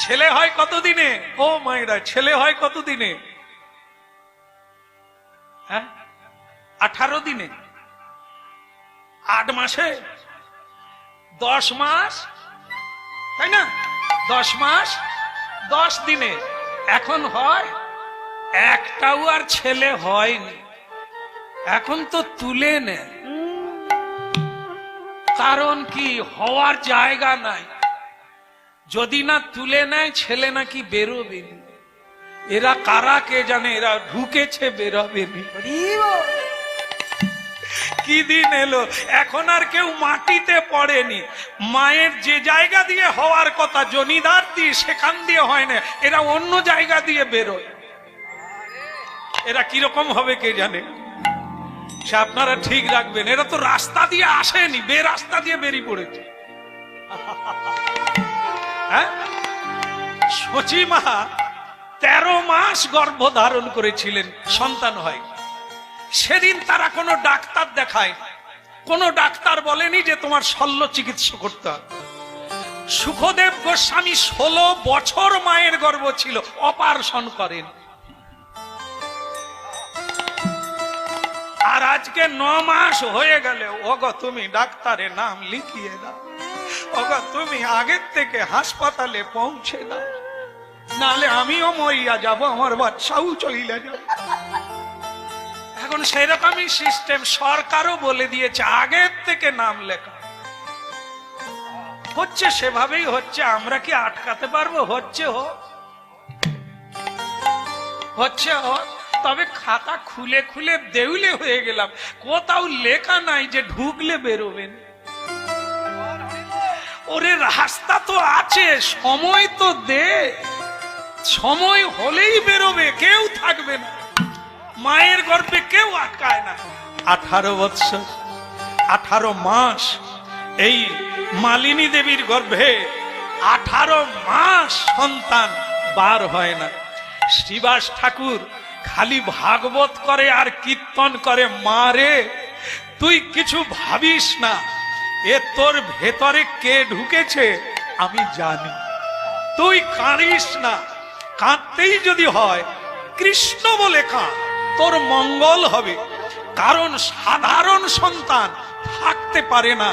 ছেলে হয় কতদিনে? ও মায়েরা, ছেলে হয় কতদিনে? হ্যাঁ, 18 দিনে। 8 মাসে, 10 মাস, তাই না? 10 মাস 10 দিনে। এখন হয় একটাও আর ছেলে হয়নি, এখন তো তুলে নেয়। কারণ কি? হওয়ার জায়গা নাই। যদি না তুলে নেয় ছেলে নাকি বেরোবে। এরা কারা কে জানে, এরা ঢুকেছে বেরোবে। কি দিন এলো, এখন আর কেউ মাটিতে পড়েনি। মায়ের যে জায়গা দিয়ে হওয়ার কথা, জনিদার দিয়ে, সেখান দিয়ে হয় না, এরা অন্য জায়গা দিয়ে বেরোয়। এরা কিরকম হবে কে জানে, সে আপনারা ঠিক রাখবেন। এরা তো রাস্তা দিয়ে আসেনি, বে রাস্তা দিয়ে বেরিয়ে পড়েছে। হ্যাঁ, সচি মা 13 মাস গর্ভ ধারণ করেছিলেন, সন্তান হয়। সেদিন তারা কোনো ডাক্তার দেখায়, কোনো ডাক্তার বলেনি যে তোমার শল্য চিকিৎসা করতে হবে। সুখদেব গোস্বামী 16 বছর মায়ের গর্ভ ছিল, অপারেশন করেন। আর আজকে 9 মাস হয়ে গেলে ওগো তুমি ডাক্তারের নাম লিখিয়ে দাও, ওগো তুমি আগের থেকে হাসপাতালে পৌঁছে দাও, নালে আমিও মরিয়া যাব, আমার বাচ্চাও চলে যাবে। এখন সেরকমই সিস্টেম, সরকারও বলে দিয়েছে আগের থেকে নাম লেখা। হচ্ছে সেভাবেই হচ্ছে, আমরা কি আটকাতে পারবো? হচ্ছে হোক, হচ্ছে হোক। তবে খাতা খুলে খুলে দেউলে হয়ে গেলাম, কোথাও লেখা নাই যে ঢুকলে বেরোবেন। ওরে রাস্তা তো আছে, সময় তো দে, সময় হলেই বেরোবে, কেউ থাকবে না। মায়ের গর্ভে কেউ আটকায় না। 18 বৎসর 18 মাস এই মালিনী দেবীর গর্ভে 18 মাস সন্তান বার হয় না। শ্রীবাস ঠাকুর খালি ভাগবত করে আর কীর্তন করে, মারে তুই কিছু ভাবিস না, এ তোর ভেতরে কে ঢুকেছে আমি জানি, তুই কাঁদিস না। কাঁদতেই যদি হয় কৃষ্ণ বলে কাঁদ, তোর মঙ্গল হবে। কারণ সাধারণ সন্তান থাকতে পারে না,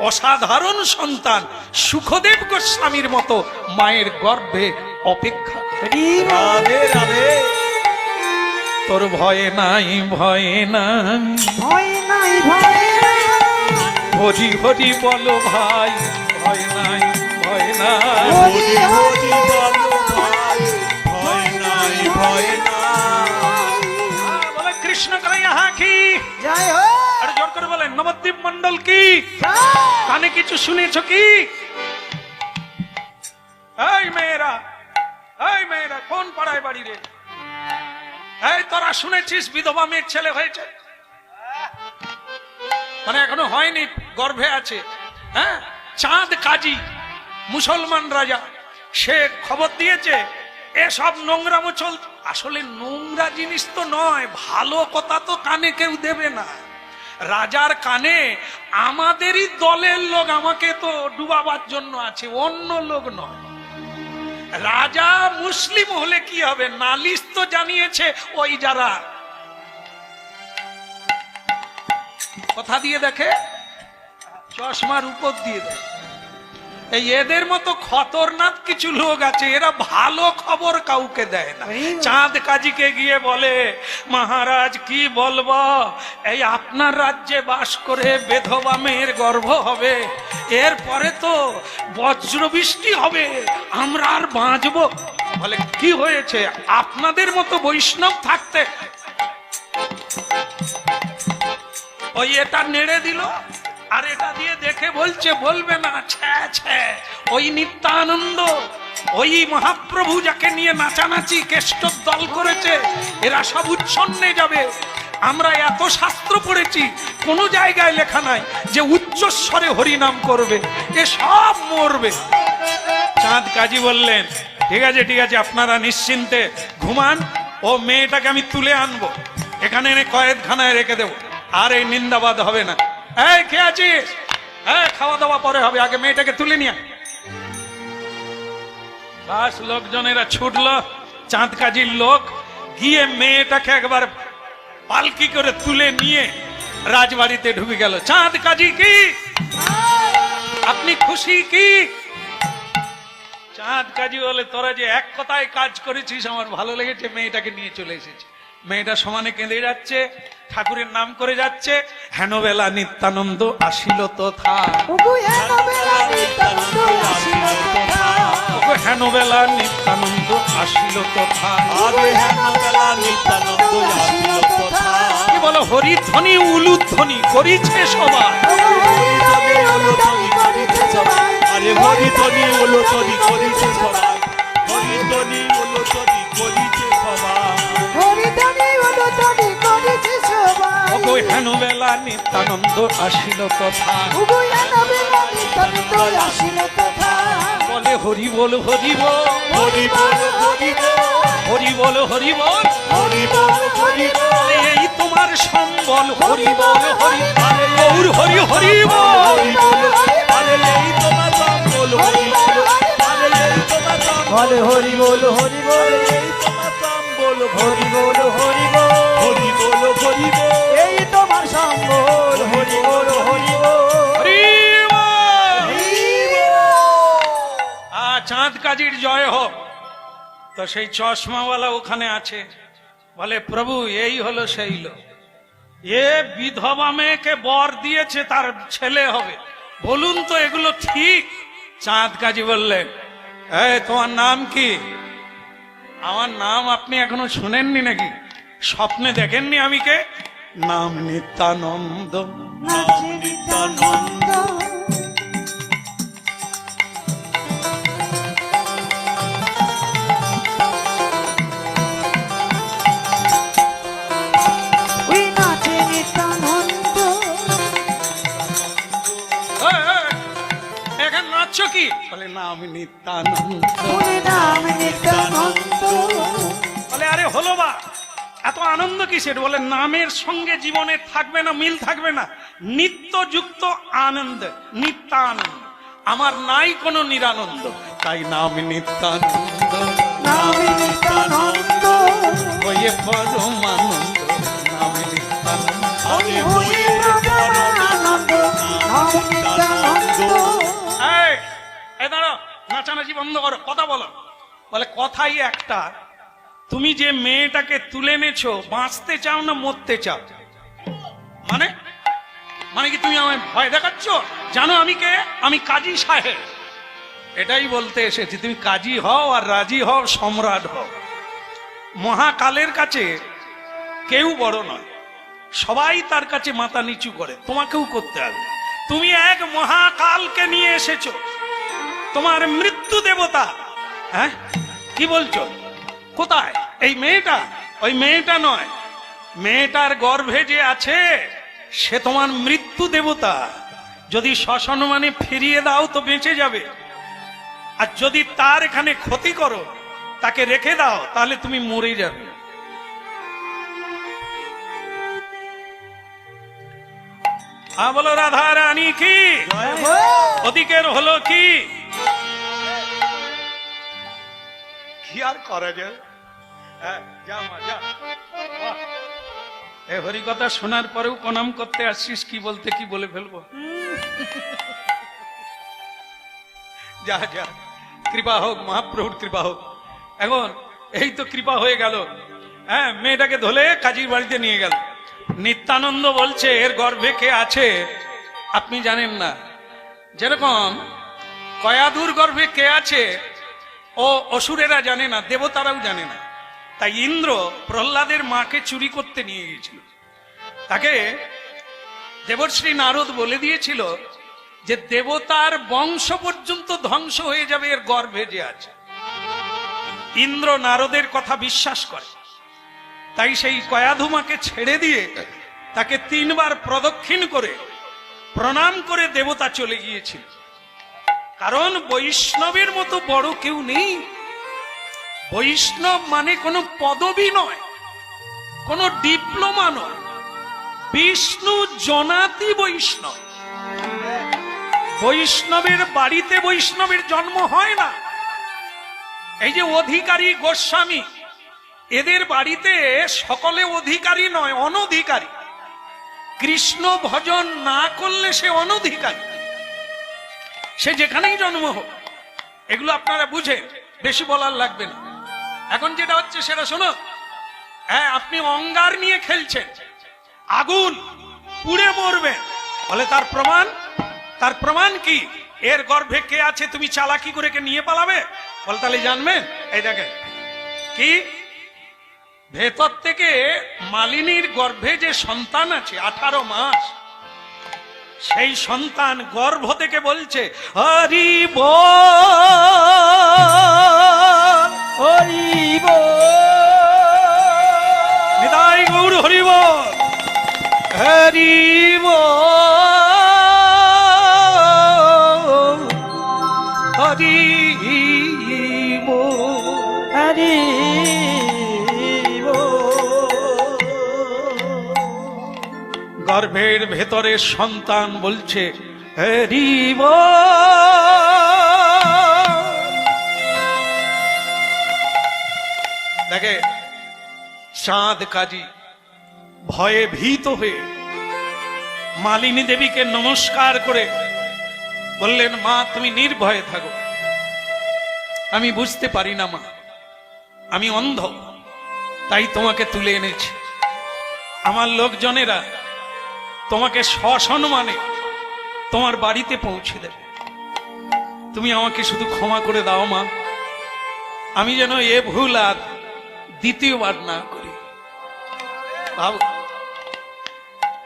অসাধারণ সন্তান সুখদেব গোস্বামীর মতো মায়ের গর্ভে অপেক্ষা করে। রাধে রাধে। তোর ভয়ে নাই, ভয়ে নাই, ভয় নাই, ভয় নাই, হরি হরি বলো ভাই, ভয় নাই, ভয় নাই, হরি হরি বলো ভাই, ভয় নাই, ভয় নাই। বলে কৃষ্ণ কানাইয়া কি জয় হোক। আর জোর করে বলেন নবদ্বীপ মন্ডল কি। জয়। কানে কিছু শুনেছো কি? এই মেয়েরা, এই মেয়েরা, কোন পাড়ায় বাড়ি রে? এই তোরা শুনেছিস বিধবা মেয়ের ছেলে হয়েছে? মানে এখনো হয়নি, গর্ভে আছে। হ্যাঁ, চাঁদ কাজী মুসলমান রাজা, সে খবর দিয়েছে এসব নোংরামো চল। আসলে নোংরা জিনিস তো নয়, ভালো কথা তো কানে কেউ দেবে না। রাজার কানে আমাদেরই দলের লোক আমাকে তো ডুবাবার জন্য আছে, অন্য লোক নয়। রাজা মুসলিম হলে কি হবে, নালিশ তো জানিয়েছে ওই যারা কথা দিয়ে দেখে, চশমার উপর দিয়ে দেখে। এই এদের মতো খতরনাক কিছু লোক আছে, এরা ভালো খবর কাউকে দেয় না। চাঁদ কাজীকে গিয়ে বলে, মহারাজ কি বলবো, এই আপনার রাজ্যে বাস করে বেধবা মেয়ের গর্ভ হবে, এরপরে তো বজ্রবৃষ্টি হবে, আমরা আর বাঁচবো। বলে কি হয়েছে, আপনাদের মতো বৈষ্ণব থাকতে। ওই এটা নেড়ে দিল, আর এটা দিয়ে দেখে বলছে, বলবে না ছ্যা ছ্যা, ওই নিত্যানন্দ, ওই মহাপ্রভু যাকে নিয়ে নাচানাচি কেষ্ট দল করেছে, এরা সব উচ্ছন্নে যাবে। আমরা এত শাস্ত্র পড়েছি, কোন জায়গায় লেখা নাই যে উচ্চস্বরে হরিনাম করবে, এ সব মরবে। চাঁদ কাজী বললেন, ঠিক আছে ঠিক আছে, আপনারা নিশ্চিন্তে ঘুমান, ও মেয়েটাকে আমি তুলে আনবো, এখানে এনে কয়েদখানায় রেখে দেবো, আর এই নিন্দাবাদ হবে না। এই কে আছিস? খাওয়া দাওয়া পরে হবে, আগে মেয়েটাকে তুলে নিয়ে। বাস লোকজনেরা ছুটলো, চাঁদ কাজীর লোক গিয়ে মেয়েটাকে একবার পালকি করে তুলে নিয়ে রাজবাড়িতে ঢুকে গেল। চাঁদ কাজী কি আপনি খুশি কি? চাঁদ কাজী বলে, তোরা যে এক কথায় কাজ করেছিস আমার ভালো লেগেছে, মেয়েটাকে নিয়ে চলে এসেছে। মেয়েটা সমানে কেঁদে যাচ্ছে, ঠাকুরের নাম করে যাচ্ছে। হেনবেলা নিত্যানন্দ আসিল তথা, ওগো হেনবেলা নিত্যানন্দ আসিল তথা, ওগো হেনবেলা নিত্যানন্দ আসিল তথা। আরে হেনবেলা নিত্যানন্দ আসিল তথা। কি বলো, হরিধ্বনি উলুধ্বনি করিছে সবাই। হরিধ্বনি উলুধ্বনি করিছে সবাই। আরে হরিধ্বনি উলুধ্বনি করিছে সবাই। হরিধ্বনি উলুধ্বনি করিছে সবাই। হরিধ্বনি উলুধ্বনি করিছে সবাই। ওগো হেনবেলা নিত্যানন্দ আসিল তথা। ওগো হেনবেলা নিত্যানন্দ আসিল তথা। বলে হরি বল হরি বল, হরি বল হরি বল, হরি বল হরি বল, হরি বল হরি বল। এই তোমার সম্বল। হরি বল হরি, গৌর হরি হরি বল। হরি বল, আরে এই তোমার সম্বল। হরি বল, আরে এই তোমার সম্বল। বলে হরি বল হরি বল, এই তোমার সম্বল। হরি বল হরি বল, হরি বল হরি বল। এই তোমার সম্বল। হরি বল হরি বল, হরি বল। হরি বল। চাঁদ কাজীর জয় হোক। তো সেই চশমাওয়ালা ওখানে আছে, বলে প্রভু এই হলো সেই লোক, এ বিধবা মেয়েকে বর দিয়েছে, তার ছেলে হবে, বলুন তো এগুলো ঠিক? চাঁদ কাজী বললেন, এই তোমার নাম কি? আমার নাম আপনি এখনো শুনেননি নাকি? স্বপ্নে দেখেননি আমি কে? নাম নিত্যানন্দ। নাচে নিত্যানন্দ, ওই নাচে নিত্যানন্দ। এই, এই, এখানে নাচছো কি? বলে নাম নিত্যানন্দ। ওই নাম নিত্যানন্দ। বলে আরে হলো বা, এত আনন্দ কিসের? বলে নামের সঙ্গে জীবনে থাকবে না, মিল থাকবে না, নিত্যযুক্ত আনন্দ, নিত্যানন্দ। আমার নাই কোনো নিরানন্দ, তাই নাম নিত্যানন্দ। নাম নিত্যানন্দ, হয়ে পরমানন্দ, নাম নিত্যানন্দ। ওই হয়ে পরমানন্দ। নাম নিত্যানন্দ। এই, এই দাঁড়াও, নাচানাচি বন্ধ করো, কথা বলো। বলে কথাই একটা, তুমি যে মেয়েটাকে তুলে এনেছো, বাঁচতে চাও না মরতে চাও? মানে মানে কি তুমি আমায় ভয় দেখাচ্ছ? জানো আমি কে? আমি কাজী সাহেব। এটাই বলতে এসেছি, তুমি কাজী হও আর রাজি হও, সম্রাট হও। মহাকালের কাছে কেউ বড় নয়, সবাই তার কাছে মাথা নিচু করে, তোমাকেও করতে হবে। তুমি এক মহাকালকে নিয়ে এসেছো, তোমার মৃত্যু দেবতা। হ্যাঁ কি বলছো? কোথায় এই মেয়েটা? ওই মেয়েটা নয়, মেয়েটার গর্ভে যে আছে সে তোমার মৃত্যু দেবতা। যদি শ্মশান মানে ফিরিয়ে দাও তো বেঁচে যাবে, আর যদি তার এখানে ক্ষতি করো, তাকে রেখে দাও, তাহলে তুমি মরে যাবে। বলো রাধা রানী কি? ওদিকের হলো কি? কি আর করা যায়? যা মা যা। এ হরিকথা শোনার পরেও প্রণাম করতে আসছিস, কি বলতে কি বলে ফেলবো। যা যা, কৃপা হোক, মহাপ্রভুর কৃপা হোক। এখন এই তো কৃপা হয়ে গেল। হ্যাঁ, মেয়েটাকে ধরে কাজীর বাড়িতে নিয়ে গেল। নিত্যানন্দ বলছে এর গর্ভে কে আছে আপনি জানেন না। যেরকম কয়াধুর গর্ভে কে আছে ও অসুরেরা জানে না, দেবতারাও জানে না। তাই ইন্দ্র প্রহ্লাদের মাকে চুরি করতে নিয়ে গিয়েছিল। তাকে দেবশ্রী নারদ বলে দিয়েছিল যে দেবতার বংশ পর্যন্ত ধ্বংস হয়ে যাবে এর গর্ভে যে আছে। ইন্দ্র নারদের কথা বিশ্বাস করে, তাই সেই কয়াধুমাকে ছেড়ে দিয়ে তাকে 3 বার প্রদক্ষিণ করে প্রণাম করে দেবতা চলে গিয়েছিল। কারণ বৈষ্ণবের মতো বড় কেউ নেই। বৈষ্ণব মানে কোনো পদবী নয়, কোনো ডিপ্লোমা নয়। বিষ্ণু জনাতি বৈষ্ণব। বৈষ্ণবের বাড়িতে বৈষ্ণবের জন্ম হয় না, এই যে অধিকারী গোস্বামী, এদের বাড়িতে সকলে অধিকারী নয়, অনধিকারী। কৃষ্ণ ভজন না করলে সে অনধিকারী, সে যেখানেই জন্ম হোক। এগুলো আপনারা বুঝে, বেশি বলার লাগবে না। এখন যেটা হচ্ছে সেটা শোনো। হ্যাঁ, আপনি অঙ্গার নিয়ে খেলছেন, আগুন পুড়ে মরবেন, বলে তার প্রমাণ? তার প্রমাণ কি? এর গর্ভে কে আছে তুমি চালাকি করে কে নিয়ে পালাবে? বলে তাহলে জানবেন। এই দেখেন কি, ভেতর থেকে মালিনীর গর্ভে যে সন্তান আছে 18 মাস, সেই সন্তান গর্ভ থেকে বলছে হরি বল, হরি বল, নিতাই গৌর হরি বল, হরি বল, হরি বল। হরি গর্ভের ভেতরে সন্তান বলছে হরি বল। দেখে চাঁদ কাজী ভয়ে ভীত হয়ে মালিনী দেবীকে নমস্কার করে বললেন, মা তুমি নির্ভয়ে থাকো, আমি বুঝতে পারি না মা, আমি অন্ধ, তাই তোমাকে তুলে এনেছি। আমার লোকজনেরা তোমাকে সসম্মানে তোমার বাড়িতে পৌঁছে দেবে, তুমি আমাকে শুধু ক্ষমা করে দাও মা, আমি যেন এ ভুল আর দ্বিতীয়বার না করি। ভাবো,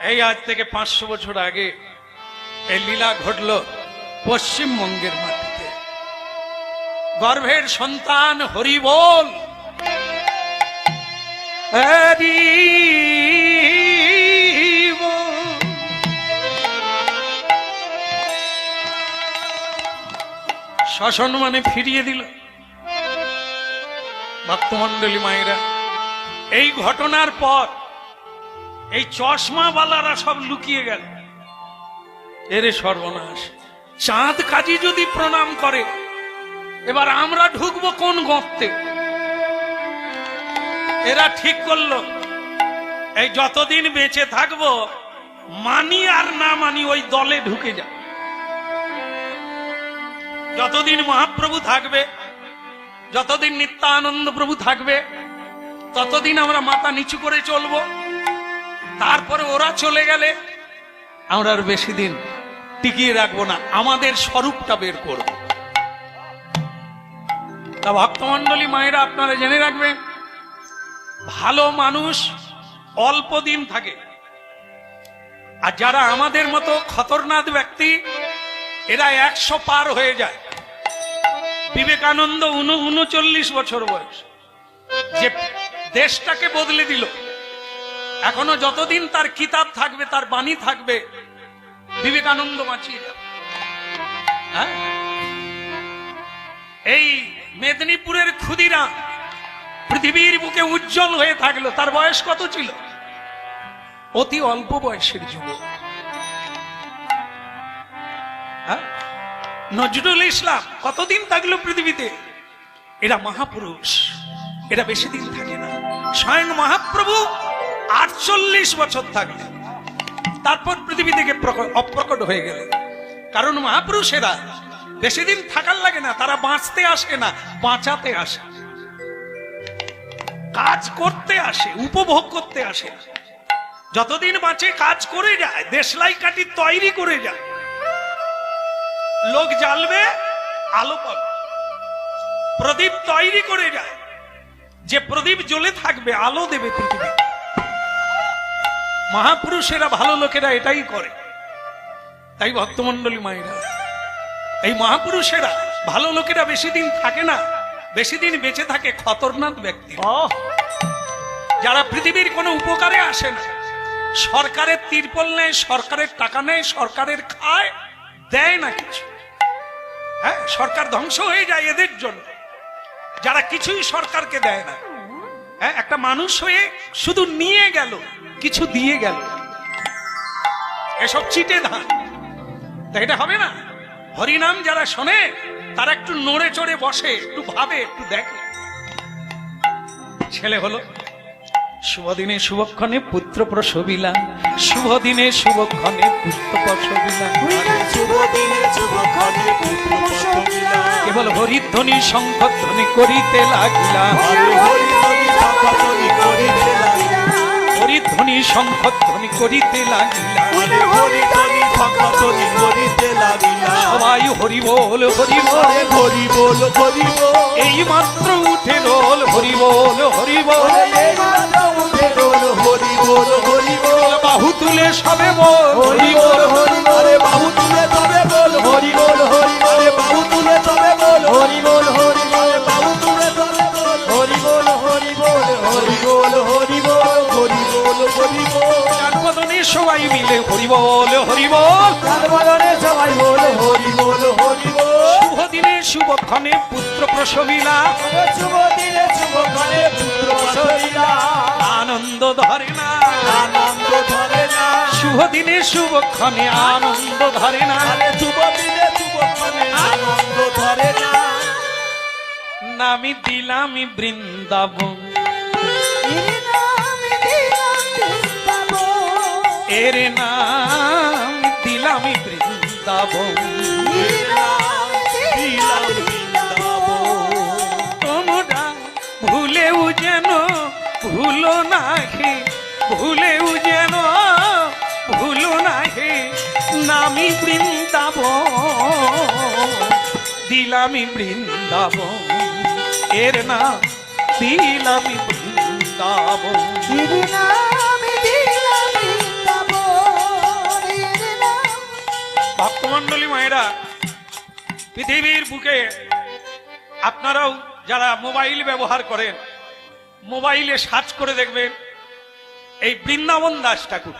এই আজ থেকে 500 বছর আগে এই লীলা ঘটল পশ্চিমবঙ্গের মাটিতে। গর্ভের সন্তান হরি বল, হরি বল। সসম্মানে ফিরিয়ে দিল। ভক্তমণ্ডলী মায়েরা, এই ঘটনার পর এই চশমাওয়ালারা সব লুকিয়ে গেল। এরে সর্বনাশ, চাঁদ কাজী যদি প্রণাম করে, এবার আমরা ঢুকবো কোন গর্তে? এরা ঠিক করলো, এই যতদিন বেঁচে থাকবো, মানি আর না মানি ওই দলে ঢুকে যা। যতদিন মহাপ্রভু থাকবে, যতদিন নিত্যানন্দ প্রভু থাকবে, ততদিন আমরা মাথা নিচু করে চলবো। তারপরে ওরা চলে গেলে আমরা আর বেশি দিন টিকিয়ে রাখবো না, আমাদের স্বরূপটা বের করব। তা ভক্তমণ্ডলী মায়েরা, আপনারা জেনে রাখবেন, ভালো মানুষ অল্প দিন থাকে, আর যারা আমাদের মতো খতরনাক ব্যক্তি, এরা 100 পার হয়ে যায়। বিবেকানন্দ 39 বছর বয়স, যে দেশটাকে বদলে দিল। এখনো যতদিন তার কিতাব থাকবে, তার বাণী থাকবে, বিবেকানন্দ বাঁচিয়ে যাবে। হ্যাঁ, এই মেদিনীপুরের ক্ষুদিরাম পৃথিবীর বুকে উজ্জ্বল হয়ে থাকলো। তার বয়স কত ছিল? অতি অল্প বয়সের যুবক। হ্যাঁ, নজরুল ইসলাম কতদিন থাকলো পৃথিবীতে? এরা মহাপুরুষ, এরা বেশি দিন থাকে না। স্বয়ং মহাপ্রভু 48 বছর থাকলেন, তারপর পৃথিবী থেকে অপ্রকট হয়ে গেলেন। কারণ মহাপুরুষেরা বেশি দিন থাকার লাগে না, তারা বাঁচতে আসে না, বাঁচাতে আসে, কাজ করতে আসে, উপভোগ করতে আসে। যতদিন বাঁচে কাজ করে যায়, দেশলাই কাঠি তৈরি করে যায়। লোক জ্বালবে, আলো পাবে, প্রদীপ তৈরি করে যায়, যে প্রদীপ জ্বলে থাকবে, আলো দেবে পৃথিবী। মহাপুরুষেরা, ভালো লোকেরা এটাই করে। তাই ভক্তমণ্ডলী মায়েরা, এই মহাপুরুষেরা, ভালো লোকেরা বেশি দিন থাকে না, বেশি দিন বেঁচে থাকে খতরনাক ব্যক্তি, যারা পৃথিবীর কোনো উপকারে আসে না। সরকারের তিরপল নেয়, সরকারের টাকা নেয়, সরকারের খায়, দেয় না কিছু। হ্যাঁ, সরকার ধ্বংস হয়ে যায় এদের জন্য, যারা কিছুই সরকারকে দেয় না। হ্যাঁ, একটা মানুষ হয়ে শুধু নিয়ে গেল, কিছু দিয়ে গেল, এসব চিটে ধান। তা এটা হবে না। হরিনাম যারা শোনে, তারা একটু নড়ে চড়ে বসে, একটু ভাবে, একটু দেখে। ছেলে হলো, শুভ দিনে শুভক্ষণে পুত্র প্রসবিলা, শুভ দিনে শুভক্ষণে পুত্র প্রসবিলা, শুভ দিনে শুভক্ষণে পুত্র প্রসবিলা। কেবল হরিধ্বনি শঙ্খধ্বনি করিতে লাগিলা, হরি হরি হরি শঙ্খধ্বনি করিতে লাগিলা। হরিধ্বনি শঙ্খধ্বনি করিতে লাগিলা, হরি হরি ধ্বনি শঙ্খধ্বনি করিতে লাগিলা। সবাই হরি বল হরি বল, হরে হরি বল হরি বল। এই মাত্র উঠে রোল হরি বল হরি বল, এই মাত্র উঠে রোল হরি বল হরি বল। বাহু তুলে সবে বল হরি বল হরি বল। আরে বাহু তুলে তবে বল হরি বল হরি বল। আরে বাহু তুলে তবে বল হরি বল হরি বল। আরে বাহু তুলে তবে বল হরি বল হরি বল। হরি বল হরি বল হরি বল হরি বল। জন্মদিনে সবাই মিলে হরি বল হরি বল, জন্মদিনে সবাই বল হরি বল হরি বল। শুভ দিনে শুভক্ষণে পুত্র প্রসবিলা, শুভ দিনে শুভক্ষণে পুত্র প্রসবিলা। আনন্দ ধরে না, আনন্দ ধরে না। শুভ দিনে শুভক্ষণে আনন্দ ধরে না, আরে শুভ দিনে শুভক্ষণে আনন্দ ধরে না। নামি দিলামি বৃন্দাবন, এর নাম দিলামি বৃন্দাবন, তোমরা ভুলেও যেন ভুলো না হে, ভুলেও যেন ভুলো না হে, নামি বৃন্দাবন, দিলামি বৃন্দাবন, এর নাম দিলামি বৃন্দাবন। ভক্তমণ্ডলী মায়েরা, পৃথিবীর বুকে আপনারাও যারা মোবাইল ব্যবহার করেন, মোবাইলে সার্চ করে দেখবেন এই বৃন্দাবন দাস ঠাকুর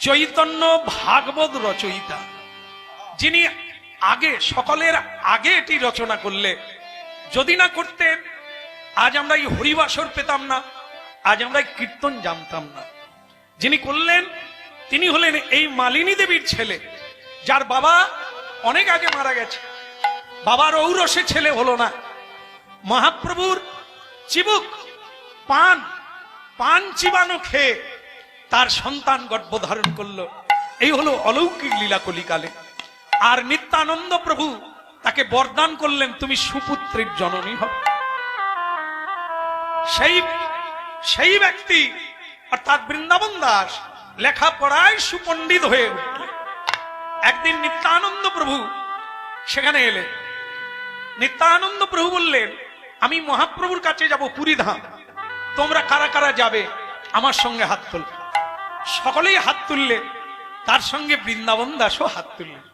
চৈতন্য ভাগবত রচয়িতা, যিনি আগে সকলের আগে এটি রচনা করলে, যদি না করতেন আজ আমরা এই হরিবাসর পেতাম না, আজ আমরা এই কীর্তন জানতাম না। যিনি করলেন তিনি হলেন এই মালিনী দেবীর ছেলে, যার বাবা অনেক আগে মারা গেছে। বাবার ঔরসে ছেলে হলো না, মহাপ্রভুর চিবুক পান চিবানো খেয়ে তার সন্তান গর্ভধারণ করলো। এই হলো অলৌকিক লীলা কলিকালে। আর নিত্যানন্দ প্রভু তাকে বরদান করলেন, তুমি সুপুত্রের জননী হবে। সেই ব্যক্তি অর্থাৎ বৃন্দাবন দাস লেখাপড়ায় সুপণ্ডিত হয়ে উঠলেন। একদিন নিত্যানন্দ প্রভু সেখানে এলেন। নিত্যানন্দ প্রভু বললেন, আমি মহাপ্রভুর কাছে যাব পুরী ধাম, তোমরা কারা কারা যাবে আমার সঙ্গে হাত তুল। সকলেই হাত তুললে, তার সঙ্গে বৃন্দাবন দাসও হাত তুললেন।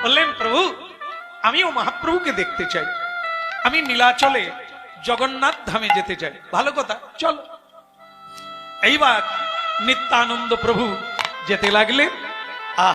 বললেন, প্রভু আমিও মহাপ্রভুকে দেখতে চাই, আমি নীলাচলে জগন্নাথ ধামে যেতে চাই। ভালো কথা, চলো। এইবার নিত্যানন্দ প্রভু যেতে লাগলেন।